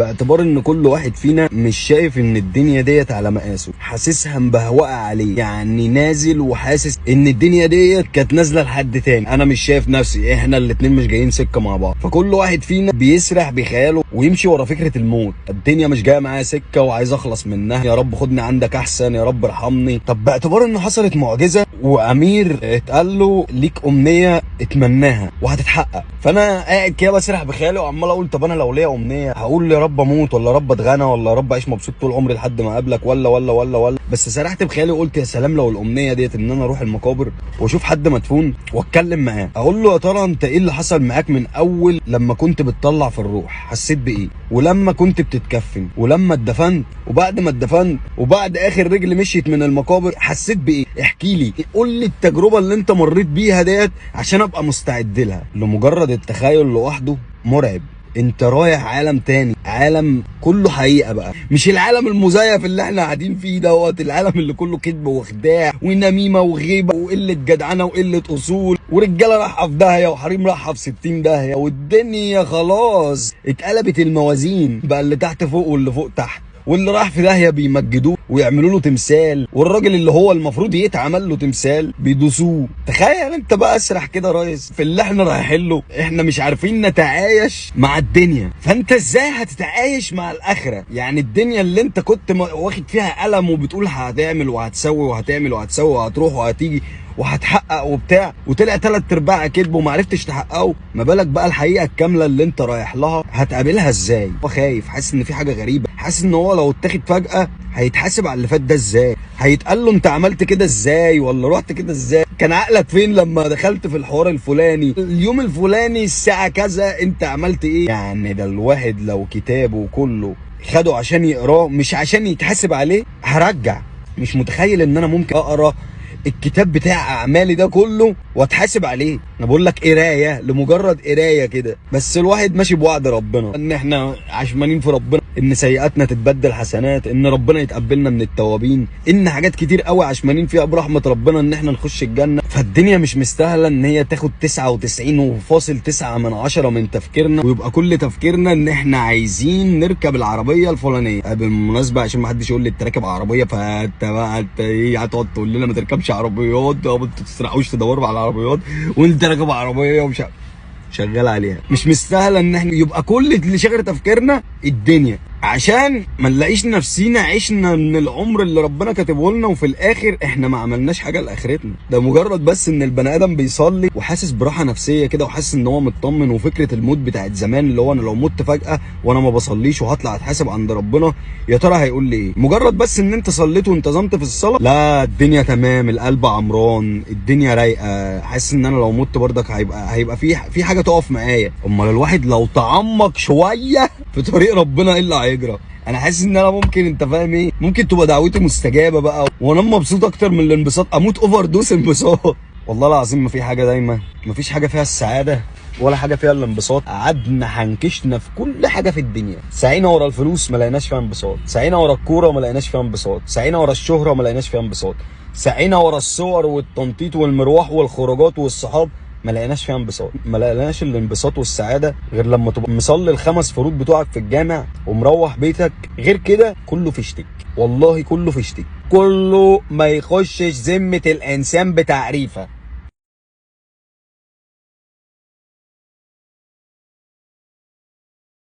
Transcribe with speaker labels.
Speaker 1: باعتبار ان كل واحد فينا مش شايف ان الدنيا ديت على مقاسه، حاسسها مبهوقه عليه، يعني نازل وحاسس ان الدنيا ديت كانت نازله لحد تاني. انا مش شايف نفسي، احنا الاتنين مش جايين سكه مع بعض. فكل واحد فينا بيسرح بخياله ويمشي ورا فكره الموت. الدنيا مش جايه معايا سكه وعايز اخلص منها، يا رب خدني عندك احسن، يا رب ارحمني. طب باعتبار ان حصلت معجزه وامير اتقال له ليك امنيه اتمناها وهتتحقق، فانا قاعد كده بسرح بخيالي وعمال اقول طب انا لو ليا امنيه هقول يا رب اموت، ولا رب اتغنى، ولا رب اعيش مبسوط طول عمري لحد ما اقابلك، ولا. بس سرحت بخيالي وقلت يا سلام لو الامنيه ديت ان انا اروح المقابر واشوف حد مدفون واتكلم معاه، اقول له يا ترى انت ايه اللي حصل معاك من اول لما كنت بتطلع في الروح، حسيت بايه؟ ولما كنت بتتكفن، ولما اتدفنت، وبعد ما اتدفنت، وبعد اخر رجل مشيت من المقابر حسيت بايه؟ احكي لي، قول لي التجربه اللي انت مريت بيها ديت عشان ابقى مستعد لها. لمجرد التخيل لوحده مرعب. انت رايح عالم تاني، عالم كله حقيقه بقى، مش العالم المزيف اللي احنا قاعدين فيه دوت، العالم اللي كله كذب وخداع ونميمه وغيبه وقله جدعنه وقله اصول، ورجاله رايحه في داهيه وحريم رايحه في 60 داهيه، والدنيا خلاص اتقلبت الموازين، بقى اللي تحت فوق واللي فوق تحت، واللي راح في داهيه بيمجدوه ويعملوا له تمثال، والراجل اللي هو المفروض يتعمل له تمثال بيدوسوه. تخيل انت بقى اسرح كده يا ريس في اللي احنا رايحين له. احنا مش عارفين نتعايش مع الدنيا، فانت ازاي هتتعايش مع الاخره؟ يعني الدنيا اللي انت كنت واخد فيها قلم وبتقول هتعمل وهتسوي وهتعمل وهتسوي وهتروح وهتيجي وهتحقق وبتاع، وطلع 3/4 كذب وما عرفتش تحققه، ما بالك بقى الحقيقه الكامله اللي انت رايح لها هتقابلها ازاي؟ هو خايف، حاسس ان في حاجه غريبه، حاسس ان هو لو اتاخد فجاه هيتحاسب على اللي فات ده ازاي؟ هيتقال له انت عملت كده ازاي، ولا رحت كده ازاي؟ كان عقلك فين لما دخلت في الحوار الفلاني اليوم الفلاني الساعه كذا، انت عملت ايه؟ يعني ده الواحد لو كتابه كله خده عشان يقراه مش عشان يتحاسب عليه هرجع. مش متخيل ان انا ممكن اقرا الكتاب بتاع اعمالي ده كله واتحاسب عليه. انا بقول لك قرايه لمجرد قرايه كده، بس الواحد ماشي بوعد ربنا ان احنا عشمانين في ربنا، ان سيئاتنا تتبدل حسنات، ان ربنا يتقبلنا من التوابين، ان حاجات كتير قوي عشمانين فيها برحمه ربنا ان احنا نخش الجنه. فالدنيا مش مستاهله ان هي تاخد 99.9 من تفكيرنا، ويبقى كل تفكيرنا ان احنا عايزين نركب العربيه الفلانيه. بالمناسبه عشان ما حدش يقول لي انت راكب عربيه فانت بقى انت ايه هتقعد تقول لنا ما تركبش عربيات او انتوا تسرقوش تدوروا على العربيات وانت راكب عربيه ومش شغال عليها. مش مستاهله ان احنا يبقى كل اللي شاغل تفكيرنا الدنيا، عشان ما نلاقيش نفسينا عشنا من العمر اللي ربنا كاتبه لنا وفي الاخر احنا ما عملناش حاجه لاخرتنا. ده مجرد بس ان البني ادم بيصلي وحاسس براحه نفسيه كده وحاسس ان هو مطمن، وفكره الموت بتاعت زمان اللي هو انا لو مت فجاه وانا ما بصليش وهطلع اتحاسب عند ربنا يا ترى هيقول لي ايه؟ مجرد بس ان انت صليت وانتظمت في الصلاه، لا الدنيا تمام، القلب عمران، الدنيا رايقه، حاسس ان انا لو مت برضك هيبقى في حاجه تقف معايا. امال الواحد لو تعمق شويه في طريق ربنا ايه اللي هيجرى؟ انا حاسس ان انا ممكن، انت فاهم ايه، ممكن تبقى دعوتي مستجابه بقى وانام مبسوط اكتر من الانبساط، اموت اوفر دوس انبساط. والله العظيم ما في حاجه دايما، ما فيش حاجه فيها السعاده ولا حاجه فيها الانبساط. قعدنا حنكشنا في كل حاجه في الدنيا، سعينا ورا الفلوس ما لقيناش فيها انبساط، سعينا ورا الكوره ما لقيناش فيها انبساط، سعينا ورا الشهره ما لقيناش فيها انبساط، سعينا ورا الصور والتنطيط والمروح والخروجات والصحاب ما لقيناش فيها انبساط. ما لقيناش الانبساط والسعاده غير لما تبقى مصلي ال5 فروض بتوعك في الجامع ومروح بيتك. غير كده كله فشتك، والله كله فشتك، كله ما يخشش ذمه الانسان بتعريفه.